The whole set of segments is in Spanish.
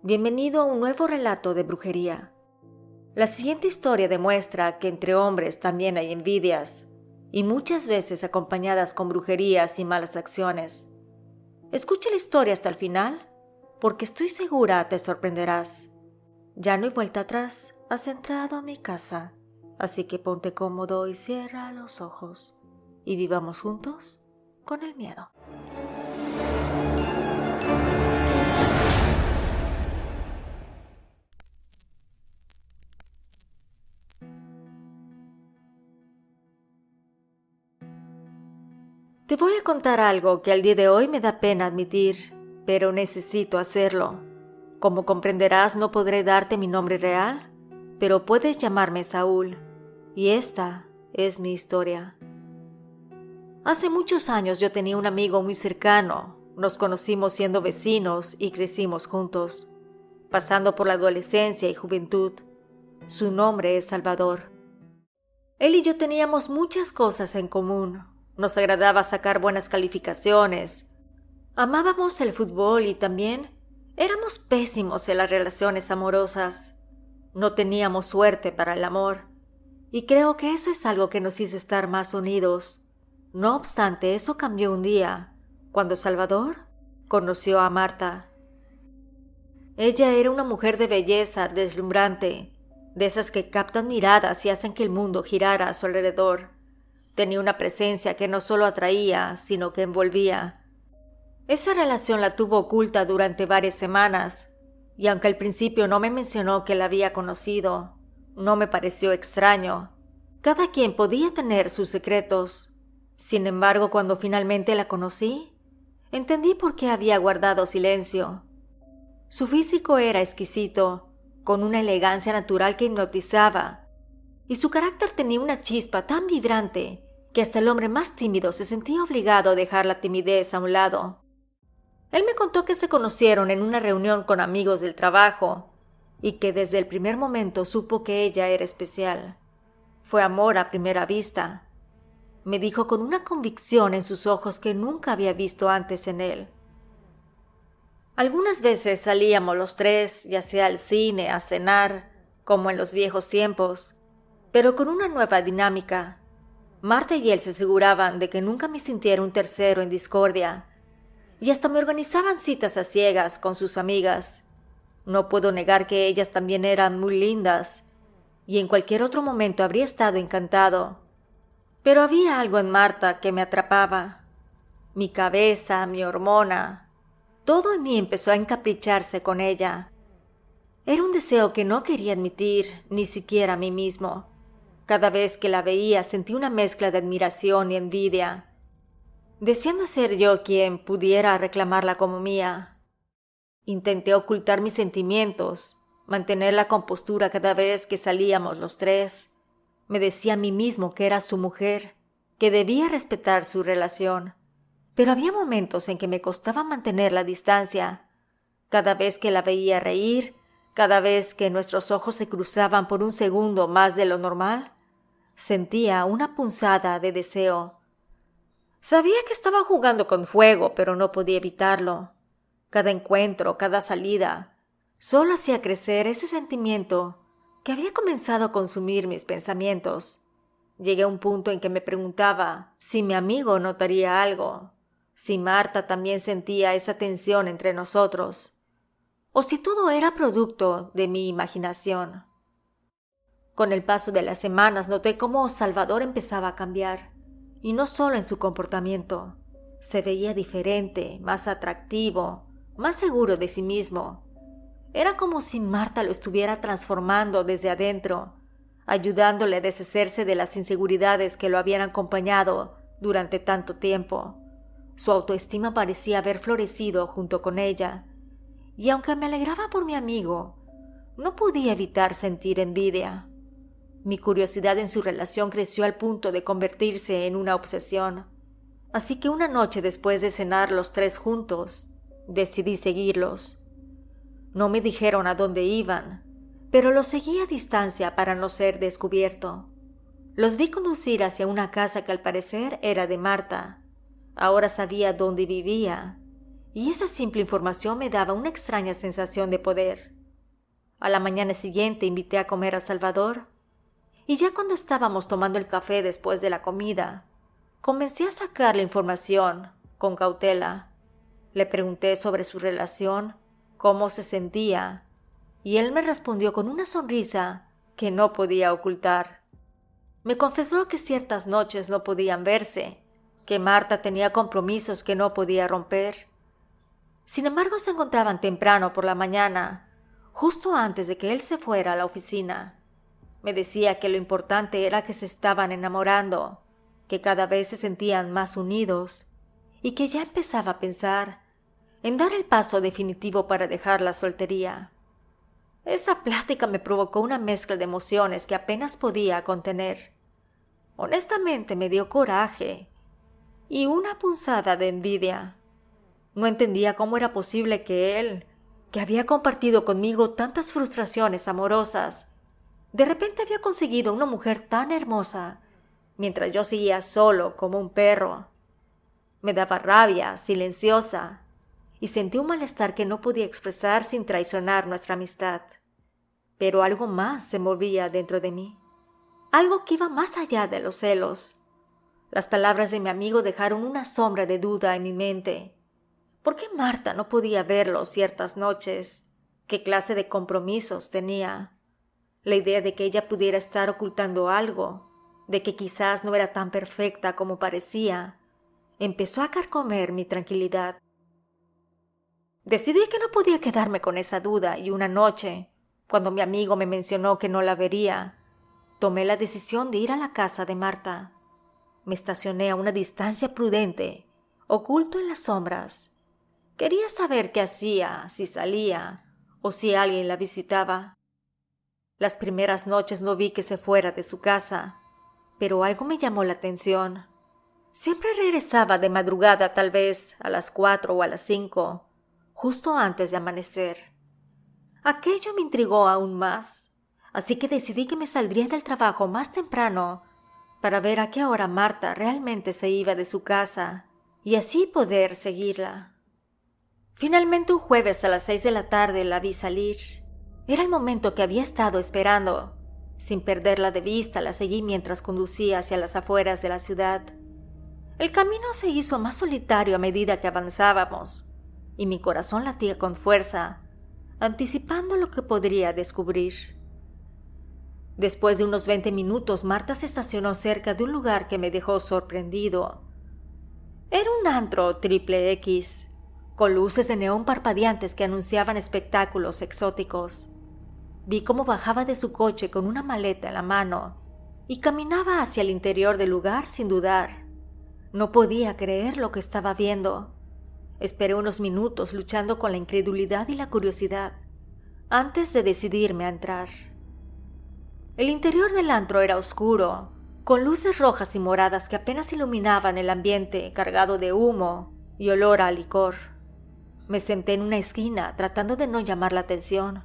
Bienvenido a un nuevo relato de brujería. La siguiente historia demuestra que entre hombres también hay envidias, y muchas veces acompañadas con brujerías y malas acciones. Escucha la historia hasta el final, porque estoy segura te sorprenderás. Ya no hay vuelta atrás, has entrado a mi casa, así que ponte cómodo y cierra los ojos, y vivamos juntos con el miedo. Te voy a contar algo que al día de hoy me da pena admitir, pero necesito hacerlo. Como comprenderás, no podré darte mi nombre real, pero puedes llamarme Saúl, y esta es mi historia. Hace muchos años yo tenía un amigo muy cercano. Nos conocimos siendo vecinos y crecimos juntos, pasando por la adolescencia y juventud. Su nombre es Salvador. Él y yo teníamos muchas cosas en común. Nos agradaba sacar buenas calificaciones. Amábamos el fútbol y también éramos pésimos en las relaciones amorosas. No teníamos suerte para el amor. Y creo que eso es algo que nos hizo estar más unidos. No obstante, eso cambió un día, cuando Salvador conoció a Marta. Ella era una mujer de belleza deslumbrante, de esas que captan miradas y hacen que el mundo girara a su alrededor. Tenía una presencia que no solo atraía, sino que envolvía. Esa relación la tuvo oculta durante varias semanas, y aunque al principio no me mencionó que la había conocido, no me pareció extraño. Cada quien podía tener sus secretos. Sin embargo, cuando finalmente la conocí, entendí por qué había guardado silencio. Su físico era exquisito, con una elegancia natural que hipnotizaba, y su carácter tenía una chispa tan vibrante que hasta el hombre más tímido se sentía obligado a dejar la timidez a un lado. Él me contó que se conocieron en una reunión con amigos del trabajo y que desde el primer momento supo que ella era especial. Fue amor a primera vista. Me dijo con una convicción en sus ojos que nunca había visto antes en él. Algunas veces salíamos los tres, ya sea al cine, a cenar, como en los viejos tiempos, pero con una nueva dinámica. Marta y él se aseguraban de que nunca me sintiera un tercero en discordia, y hasta me organizaban citas a ciegas con sus amigas. No puedo negar que ellas también eran muy lindas, y en cualquier otro momento habría estado encantado. Pero había algo en Marta que me atrapaba. Mi cabeza, mi hormona, todo en mí empezó a encapricharse con ella. Era un deseo que no quería admitir, ni siquiera a mí mismo. Cada vez que la veía sentí una mezcla de admiración y envidia, deseando ser yo quien pudiera reclamarla como mía. Intenté ocultar mis sentimientos, mantener la compostura cada vez que salíamos los tres. Me decía a mí mismo que era su mujer, que debía respetar su relación. Pero había momentos en que me costaba mantener la distancia. Cada vez que la veía reír, cada vez que nuestros ojos se cruzaban por un segundo más de lo normal, sentía una punzada de deseo. Sabía que estaba jugando con fuego, pero no podía evitarlo. Cada encuentro, cada salida, solo hacía crecer ese sentimiento que había comenzado a consumir mis pensamientos. Llegué a un punto en que me preguntaba si mi amigo notaría algo, si Marta también sentía esa tensión entre nosotros, o si todo era producto de mi imaginación. Con el paso de las semanas noté cómo Salvador empezaba a cambiar, y no solo en su comportamiento. Se veía diferente, más atractivo, más seguro de sí mismo. Era como si Marta lo estuviera transformando desde adentro, ayudándole a deshacerse de las inseguridades que lo habían acompañado durante tanto tiempo. Su autoestima parecía haber florecido junto con ella, y aunque me alegraba por mi amigo, no podía evitar sentir envidia. Mi curiosidad en su relación creció al punto de convertirse en una obsesión, así que una noche después de cenar los tres juntos, decidí seguirlos. No me dijeron a dónde iban, pero los seguí a distancia para no ser descubierto. Los vi conducir hacia una casa que al parecer era de Marta. Ahora sabía dónde vivía, y esa simple información me daba una extraña sensación de poder. A la mañana siguiente invité a comer a Salvador, y ya cuando estábamos tomando el café después de la comida, comencé a sacar la información con cautela. Le pregunté sobre su relación, cómo se sentía, y él me respondió con una sonrisa que no podía ocultar. Me confesó que ciertas noches no podían verse, que Marta tenía compromisos que no podía romper. Sin embargo, se encontraban temprano por la mañana, justo antes de que él se fuera a la oficina. Me decía que lo importante era que se estaban enamorando, que cada vez se sentían más unidos y que ya empezaba a pensar en dar el paso definitivo para dejar la soltería. Esa plática me provocó una mezcla de emociones que apenas podía contener. Honestamente me dio coraje y una punzada de envidia. No entendía cómo era posible que él, que había compartido conmigo tantas frustraciones amorosas, de repente había conseguido una mujer tan hermosa, mientras yo seguía solo como un perro. Me daba rabia, silenciosa, y sentí un malestar que no podía expresar sin traicionar nuestra amistad. Pero algo más se movía dentro de mí, algo que iba más allá de los celos. Las palabras de mi amigo dejaron una sombra de duda en mi mente. ¿Por qué Marta no podía verlo ciertas noches? ¿Qué clase de compromisos tenía? La idea de que ella pudiera estar ocultando algo, de que quizás no era tan perfecta como parecía, empezó a carcomer mi tranquilidad. Decidí que no podía quedarme con esa duda y una noche, cuando mi amigo me mencionó que no la vería, tomé la decisión de ir a la casa de Marta. Me estacioné a una distancia prudente, oculto en las sombras. Quería saber qué hacía, si salía o si alguien la visitaba. Las primeras noches no vi que se fuera de su casa, pero algo me llamó la atención. Siempre regresaba de madrugada, tal vez a las 4 o a las 5, justo antes de amanecer. Aquello me intrigó aún más, así que decidí que me saldría del trabajo más temprano para ver a qué hora Marta realmente se iba de su casa y así poder seguirla. Finalmente, un jueves a las 6 de la tarde la vi salir. Era el momento que había estado esperando. Sin perderla de vista, la seguí mientras conducía hacia las afueras de la ciudad. El camino se hizo más solitario a medida que avanzábamos, y mi corazón latía con fuerza, anticipando lo que podría descubrir. Después de unos 20 minutos, Marta se estacionó cerca de un lugar que me dejó sorprendido. Era un antro triple X, con luces de neón parpadeantes que anunciaban espectáculos exóticos. Vi cómo bajaba de su coche con una maleta en la mano y caminaba hacia el interior del lugar sin dudar. No podía creer lo que estaba viendo. Esperé unos minutos luchando con la incredulidad y la curiosidad antes de decidirme a entrar. El interior del antro era oscuro, con luces rojas y moradas que apenas iluminaban el ambiente cargado de humo y olor a licor. Me senté en una esquina tratando de no llamar la atención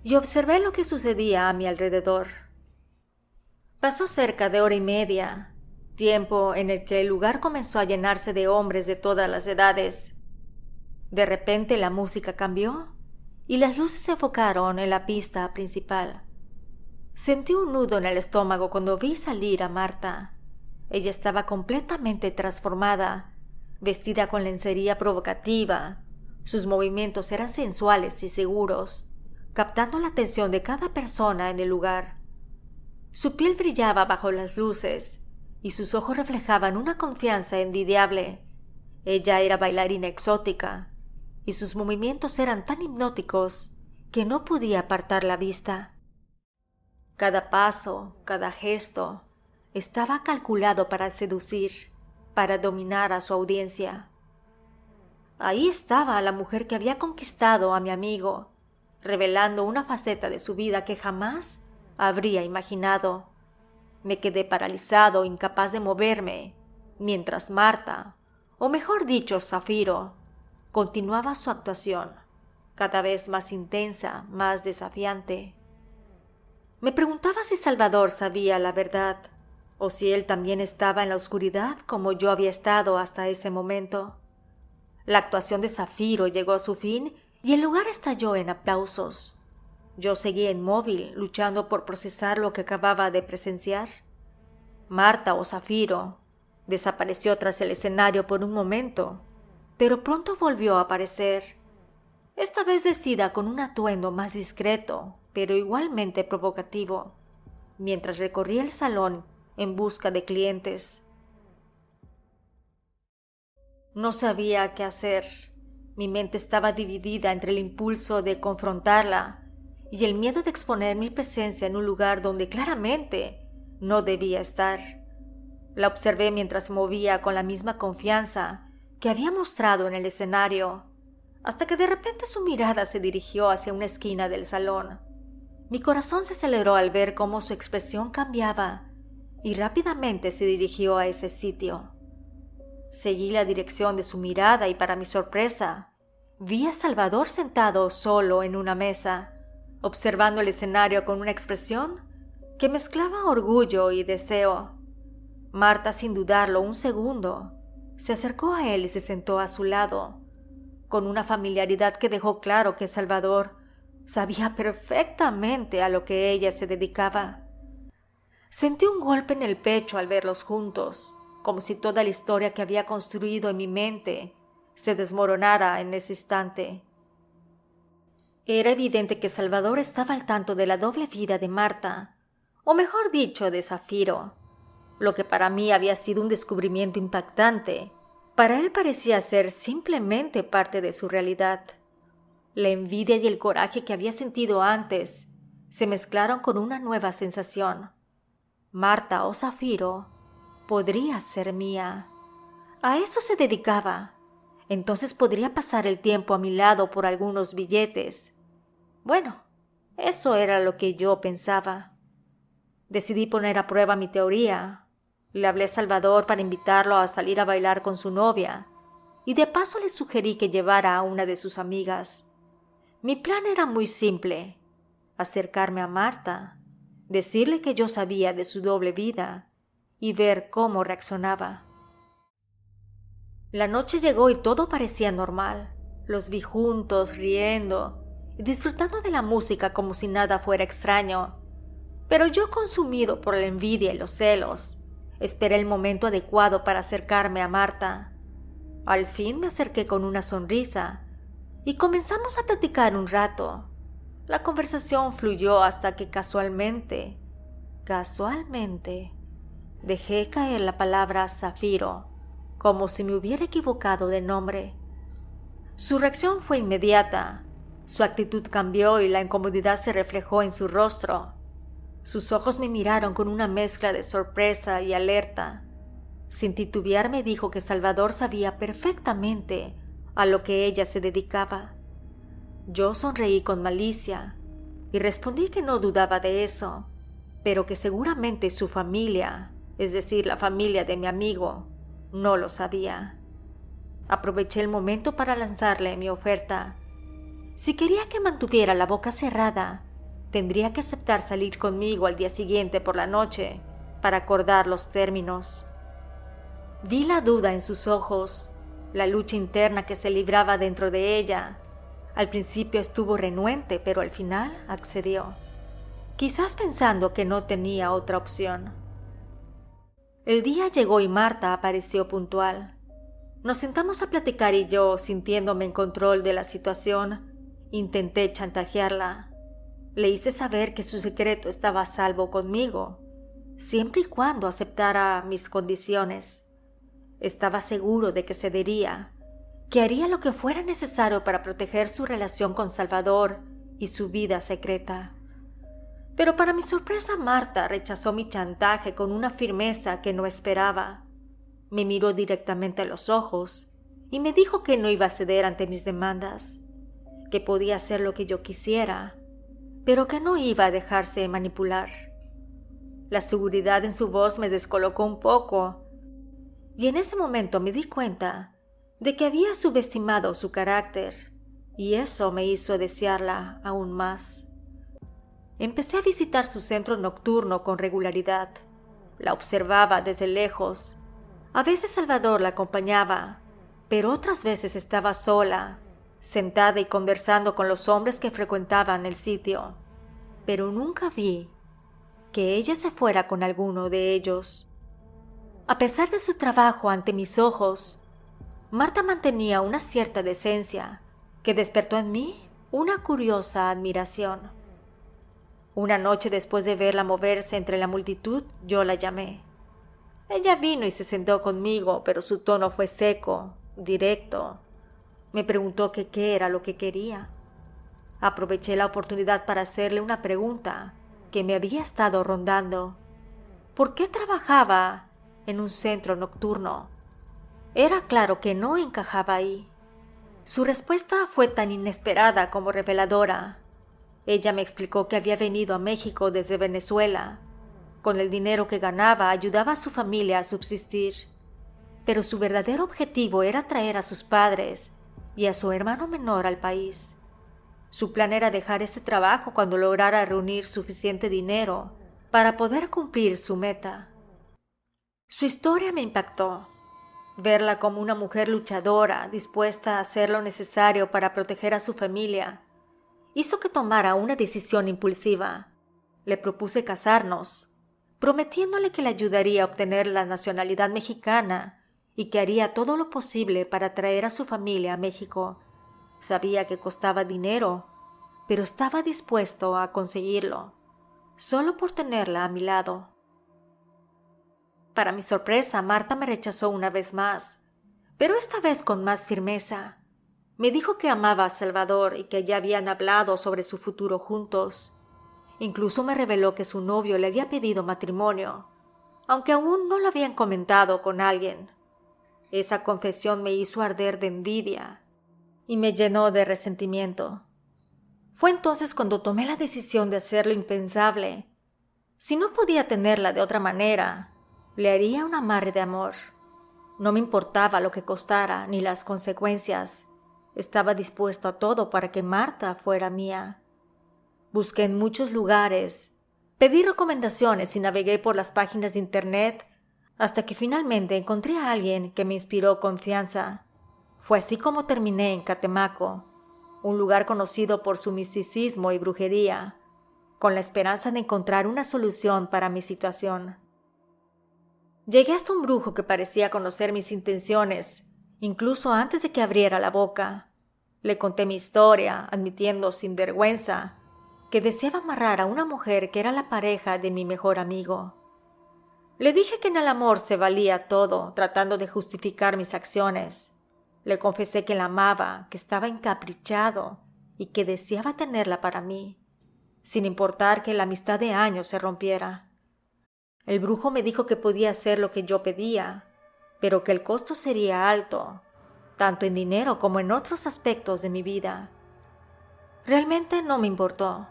y observé lo que sucedía a mi alrededor. Pasó cerca de hora y media, tiempo en el que el lugar comenzó a llenarse de hombres de todas las edades. De repente la música cambió y las luces se enfocaron en la pista principal. Sentí un nudo en el estómago cuando vi salir a Marta. Ella estaba completamente transformada, vestida con lencería provocativa. Sus movimientos eran sensuales y seguros, captando la atención de cada persona en el lugar. Su piel brillaba bajo las luces y sus ojos reflejaban una confianza envidiable. Ella era bailarina exótica y sus movimientos eran tan hipnóticos que no podía apartar la vista. Cada paso, cada gesto, estaba calculado para seducir, para dominar a su audiencia. Ahí estaba la mujer que había conquistado a mi amigo, revelando una faceta de su vida que jamás habría imaginado. Me quedé paralizado, incapaz de moverme, mientras Marta, o mejor dicho, Zafiro, continuaba su actuación, cada vez más intensa, más desafiante. Me preguntaba si Salvador sabía la verdad, o si él también estaba en la oscuridad como yo había estado hasta ese momento. La actuación de Zafiro llegó a su fin y el lugar estalló en aplausos. Yo seguía inmóvil, luchando por procesar lo que acababa de presenciar. Marta o Zafiro desapareció tras el escenario por un momento, pero pronto volvió a aparecer, esta vez vestida con un atuendo más discreto, pero igualmente provocativo, mientras recorría el salón en busca de clientes. No sabía qué hacer. Mi mente estaba dividida entre el impulso de confrontarla y el miedo de exponer mi presencia en un lugar donde claramente no debía estar. La observé mientras se movía con la misma confianza que había mostrado en el escenario, hasta que de repente su mirada se dirigió hacia una esquina del salón. Mi corazón se aceleró al ver cómo su expresión cambiaba y rápidamente se dirigió a ese sitio. Seguí la dirección de su mirada y, para mi sorpresa, vi a Salvador sentado solo en una mesa, observando el escenario con una expresión que mezclaba orgullo y deseo. Marta, sin dudarlo un segundo, se acercó a él y se sentó a su lado, con una familiaridad que dejó claro que Salvador sabía perfectamente a lo que ella se dedicaba. Sentí un golpe en el pecho al verlos juntos, como si toda la historia que había construido en mi mente se desmoronara en ese instante. Era evidente que Salvador estaba al tanto de la doble vida de Marta, o mejor dicho, de Zafiro. Lo que para mí había sido un descubrimiento impactante, para él parecía ser simplemente parte de su realidad. La envidia y el coraje que había sentido antes se mezclaron con una nueva sensación. Marta o Zafiro podría ser mía. A eso se dedicaba. Entonces podría pasar el tiempo a mi lado por algunos billetes. Bueno, eso era lo que yo pensaba. Decidí poner a prueba mi teoría. Le hablé a Salvador para invitarlo a salir a bailar con su novia, y de paso le sugerí que llevara a una de sus amigas. Mi plan era muy simple: acercarme a Marta, decirle que yo sabía de su doble vida y ver cómo reaccionaba. La noche llegó y todo parecía normal. Los vi juntos, riendo y disfrutando de la música como si nada fuera extraño. Pero yo, consumido por la envidia y los celos, esperé el momento adecuado para acercarme a Marta. Al fin me acerqué con una sonrisa y comenzamos a platicar un rato. La conversación fluyó hasta que casualmente, dejé caer la palabra Zafiro, como si me hubiera equivocado de nombre. Su reacción fue inmediata. Su actitud cambió y la incomodidad se reflejó en su rostro. Sus ojos me miraron con una mezcla de sorpresa y alerta. Sin titubear me dijo que Salvador sabía perfectamente a lo que ella se dedicaba. Yo sonreí con malicia y respondí que no dudaba de eso, pero que seguramente su familia, es decir, la familia de mi amigo, no lo sabía. Aproveché el momento para lanzarle mi oferta. Si quería que mantuviera la boca cerrada, tendría que aceptar salir conmigo al día siguiente por la noche para acordar los términos. Vi la duda en sus ojos, la lucha interna que se libraba dentro de ella. Al principio estuvo renuente, pero al final accedió, quizás pensando que no tenía otra opción. El día llegó y Marta apareció puntual. Nos sentamos a platicar y yo, sintiéndome en control de la situación, intenté chantajearla. Le hice saber que su secreto estaba a salvo conmigo, siempre y cuando aceptara mis condiciones. Estaba seguro de que cedería, que haría lo que fuera necesario para proteger su relación con Salvador y su vida secreta. Pero para mi sorpresa, Marta rechazó mi chantaje con una firmeza que no esperaba. Me miró directamente a los ojos y me dijo que no iba a ceder ante mis demandas, que podía hacer lo que yo quisiera, pero que no iba a dejarse manipular. La seguridad en su voz me descolocó un poco, y en ese momento me di cuenta de que había subestimado su carácter, y eso me hizo desearla aún más. Empecé a visitar su centro nocturno con regularidad. La observaba desde lejos. A veces Salvador la acompañaba, pero otras veces estaba sola, sentada y conversando con los hombres que frecuentaban el sitio, pero nunca vi que ella se fuera con alguno de ellos. A pesar de su trabajo ante mis ojos, Marta mantenía una cierta decencia que despertó en mí una curiosa admiración. Una noche después de verla moverse entre la multitud, yo la llamé. Ella vino y se sentó conmigo, pero su tono fue seco, directo. Me preguntó que qué era lo que quería. Aproveché la oportunidad para hacerle una pregunta que me había estado rondando. ¿Por qué trabajaba en un centro nocturno? Era claro que no encajaba ahí. Su respuesta fue tan inesperada como reveladora. Ella me explicó que había venido a México desde Venezuela. Con el dinero que ganaba ayudaba a su familia a subsistir, pero su verdadero objetivo era traer a sus padres y a su hermano menor al país. Su plan era dejar ese trabajo cuando lograra reunir suficiente dinero para poder cumplir su meta. Su historia me impactó. Verla como una mujer luchadora, dispuesta a hacer lo necesario para proteger a su familia, hizo que tomara una decisión impulsiva. Le propuse casarnos, prometiéndole que le ayudaría a obtener la nacionalidad mexicana y que haría todo lo posible para traer a su familia a México. Sabía que costaba dinero, pero estaba dispuesto a conseguirlo, solo por tenerla a mi lado. Para mi sorpresa, Marta me rechazó una vez más, pero esta vez con más firmeza. Me dijo que amaba a Salvador y que ya habían hablado sobre su futuro juntos. Incluso me reveló que su novio le había pedido matrimonio, aunque aún no lo habían comentado con alguien. Esa confesión me hizo arder de envidia y me llenó de resentimiento. Fue entonces cuando tomé la decisión de hacer lo impensable. Si no podía tenerla de otra manera, le haría un amarre de amor. No me importaba lo que costara ni las consecuencias. Estaba dispuesto a todo para que Marta fuera mía. Busqué en muchos lugares, pedí recomendaciones y navegué por las páginas de internet hasta que finalmente encontré a alguien que me inspiró confianza. Fue así como terminé en Catemaco, un lugar conocido por su misticismo y brujería, con la esperanza de encontrar una solución para mi situación. Llegué hasta un brujo que parecía conocer mis intenciones, incluso antes de que abriera la boca. Le conté mi historia, admitiendo sin vergüenza que deseaba amarrar a una mujer que era la pareja de mi mejor amigo. Le dije que en el amor se valía todo, tratando de justificar mis acciones. Le confesé que la amaba, que estaba encaprichado y que deseaba tenerla para mí, sin importar que la amistad de años se rompiera. El brujo me dijo que podía hacer lo que yo pedía, pero que el costo sería alto, tanto en dinero como en otros aspectos de mi vida. Realmente no me importó.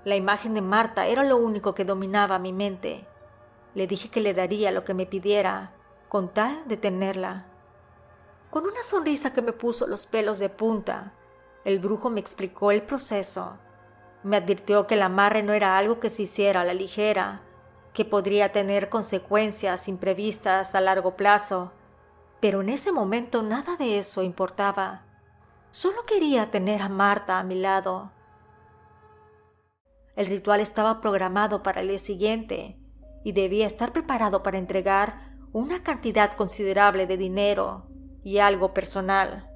La imagen de Marta era lo único que dominaba mi mente. Le dije que le daría lo que me pidiera, con tal de tenerla. Con una sonrisa que me puso los pelos de punta, el brujo me explicó el proceso. Me advirtió que el amarre no era algo que se hiciera a la ligera, que podría tener consecuencias imprevistas a largo plazo, pero en ese momento nada de eso importaba. Solo quería tener a Marta a mi lado. El ritual estaba programado para el día siguiente y debía estar preparado para entregar una cantidad considerable de dinero y algo personal,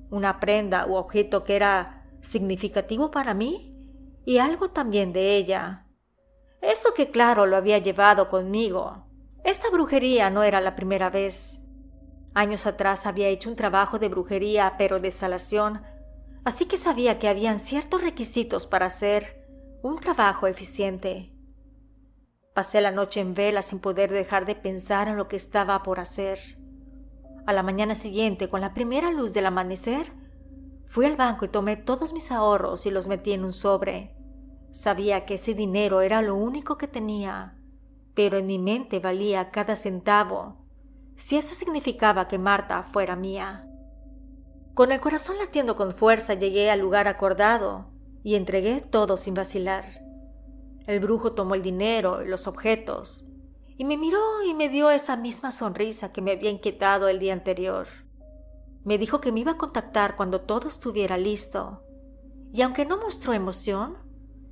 una prenda u objeto que era significativo para mí y algo también de ella. Eso que claro lo había llevado conmigo. Esta brujería no era la primera vez. Años atrás había hecho un trabajo de brujería pero de salación, así que sabía que habían ciertos requisitos para hacer un trabajo eficiente. Pasé la noche en vela sin poder dejar de pensar en lo que estaba por hacer. A la mañana siguiente, con la primera luz del amanecer, fui al banco y tomé todos mis ahorros y los metí en un sobre. Sabía que ese dinero era lo único que tenía, pero en mi mente valía cada centavo, si eso significaba que Marta fuera mía. Con el corazón latiendo con fuerza llegué al lugar acordado y entregué todo sin vacilar. El brujo tomó el dinero y los objetos, y me miró y me dio esa misma sonrisa que me había inquietado el día anterior. Me dijo que me iba a contactar cuando todo estuviera listo, y aunque no mostró emoción,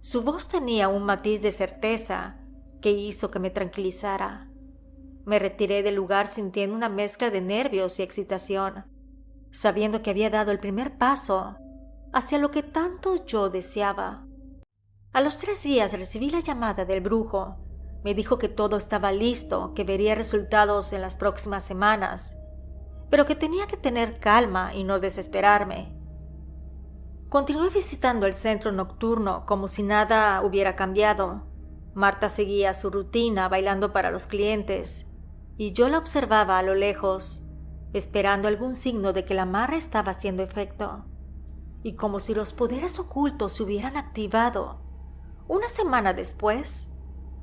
su voz tenía un matiz de certeza que hizo que me tranquilizara. Me retiré del lugar sintiendo una mezcla de nervios y excitación, sabiendo que había dado el primer paso hacia lo que tanto yo deseaba. A los 3 días recibí la llamada del brujo. Me dijo que todo estaba listo, que vería resultados en las próximas semanas, pero que tenía que tener calma y no desesperarme. Continué visitando el centro nocturno como si nada hubiera cambiado. Marta seguía su rutina bailando para los clientes, y yo la observaba a lo lejos, esperando algún signo de que el amarre estaba haciendo efecto. Y como si los poderes ocultos se hubieran activado, una semana después,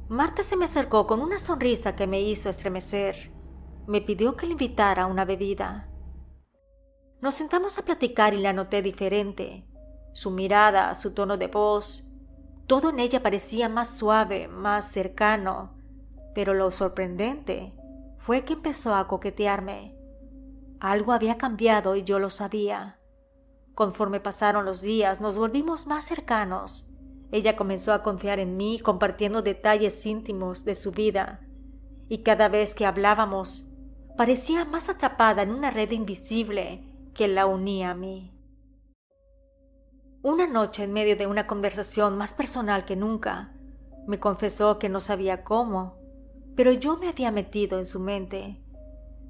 Marta se me acercó con una sonrisa que me hizo estremecer. Me pidió que le invitara a una bebida. Nos sentamos a platicar y la noté diferente. Su mirada, su tono de voz, todo en ella parecía más suave, más cercano, pero lo sorprendente fue que empezó a coquetearme. Algo había cambiado y yo lo sabía. Conforme pasaron los días, nos volvimos más cercanos. Ella comenzó a confiar en mí, compartiendo detalles íntimos de su vida, y cada vez que hablábamos, parecía más atrapada en una red invisible que la unía a mí. Una noche, en medio de una conversación más personal que nunca, me confesó que no sabía cómo, pero yo me había metido en su mente.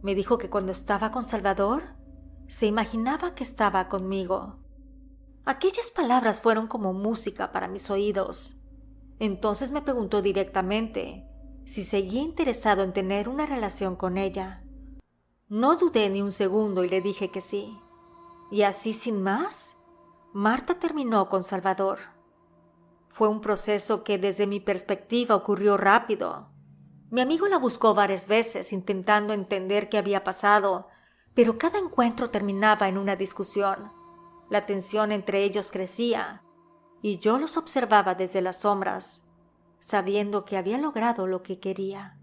Me dijo que cuando estaba con Salvador, se imaginaba que estaba conmigo. Aquellas palabras fueron como música para mis oídos. Entonces me preguntó directamente si seguía interesado en tener una relación con ella. No dudé ni un segundo y le dije que sí. Y así sin más, Marta terminó con Salvador. Fue un proceso que desde mi perspectiva ocurrió rápido. Mi amigo la buscó varias veces intentando entender qué había pasado, pero cada encuentro terminaba en una discusión. La tensión entre ellos crecía, y yo los observaba desde las sombras, sabiendo que había logrado lo que quería.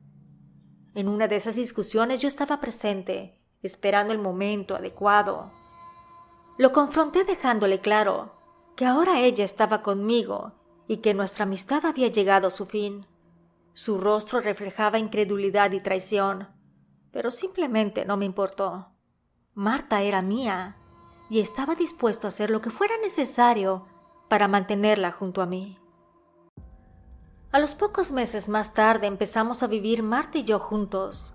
En una de esas discusiones yo estaba presente, esperando el momento adecuado. Lo confronté dejándole claro que ahora ella estaba conmigo y que nuestra amistad había llegado a su fin. Su rostro reflejaba incredulidad y traición, pero simplemente no me importó. Marta era mía y estaba dispuesto a hacer lo que fuera necesario para mantenerla junto a mí. A los pocos meses más tarde empezamos a vivir Marta y yo juntos,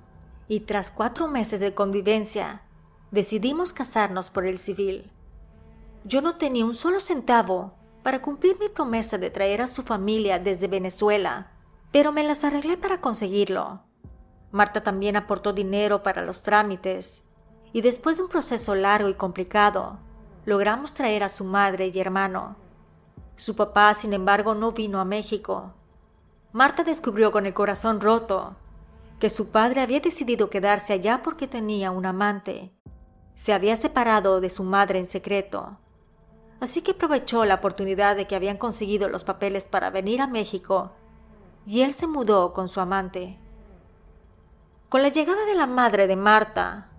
y tras 4 meses de convivencia, decidimos casarnos por el civil. Yo no tenía un solo centavo para cumplir mi promesa de traer a su familia desde Venezuela, pero me las arreglé para conseguirlo. Marta también aportó dinero para los trámites, y después de un proceso largo y complicado, logramos traer a su madre y hermano. Su papá, sin embargo, no vino a México. Marta descubrió con el corazón roto que su padre había decidido quedarse allá porque tenía un amante. Se había separado de su madre en secreto. Así que aprovechó la oportunidad de que habían conseguido los papeles para venir a México, y él se mudó con su amante. Con la llegada de la madre de Marta,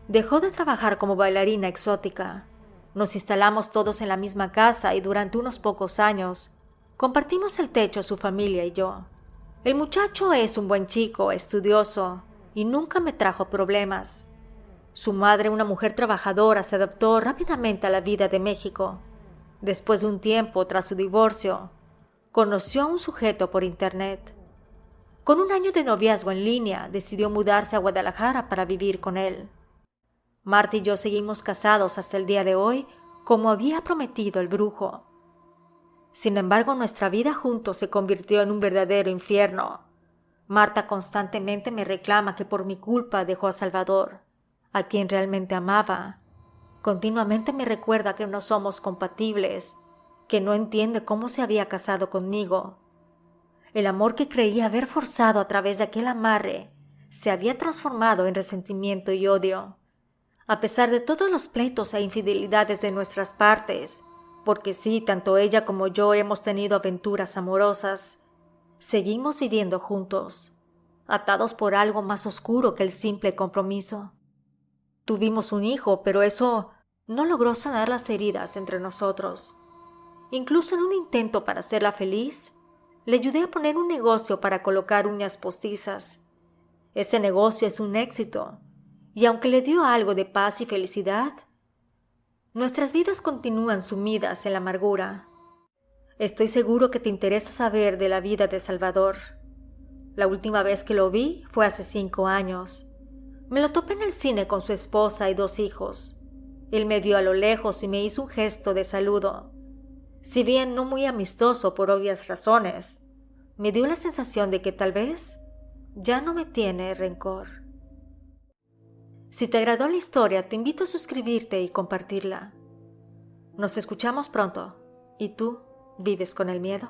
dejó de trabajar como bailarina exótica. Nos instalamos todos en la misma casa y durante unos pocos años compartimos el techo su familia y yo. El muchacho es un buen chico, estudioso, y nunca me trajo problemas. Su madre, una mujer trabajadora, se adaptó rápidamente a la vida de México. Después de un tiempo, tras su divorcio, conoció a un sujeto por internet. Con 1 año de noviazgo en línea, decidió mudarse a Guadalajara para vivir con él. Marta y yo seguimos casados hasta el día de hoy, como había prometido el brujo. Sin embargo, nuestra vida juntos se convirtió en un verdadero infierno. Marta constantemente me reclama que por mi culpa dejó a Salvador, a quien realmente amaba. Continuamente me recuerda que no somos compatibles, que no entiende cómo se había casado conmigo. El amor que creía haber forzado a través de aquel amarre se había transformado en resentimiento y odio. A pesar de todos los pleitos e infidelidades de nuestras partes, porque sí, tanto ella como yo hemos tenido aventuras amorosas, seguimos viviendo juntos, atados por algo más oscuro que el simple compromiso. Tuvimos un hijo, pero eso no logró sanar las heridas entre nosotros. Incluso en un intento para hacerla feliz, le ayudé a poner un negocio para colocar uñas postizas. Ese negocio es un éxito, y aunque le dio algo de paz y felicidad, nuestras vidas continúan sumidas en la amargura. Estoy seguro que te interesa saber de la vida de Salvador. La última vez que lo vi fue hace 5 años. Me lo topé en el cine con su esposa y 2 hijos. Él me vio a lo lejos y me hizo un gesto de saludo. Si bien no muy amistoso por obvias razones, me dio la sensación de que tal vez ya no me tiene rencor. Si te agradó la historia, te invito a suscribirte y compartirla. Nos escuchamos pronto. ¿Y tú vives con el miedo?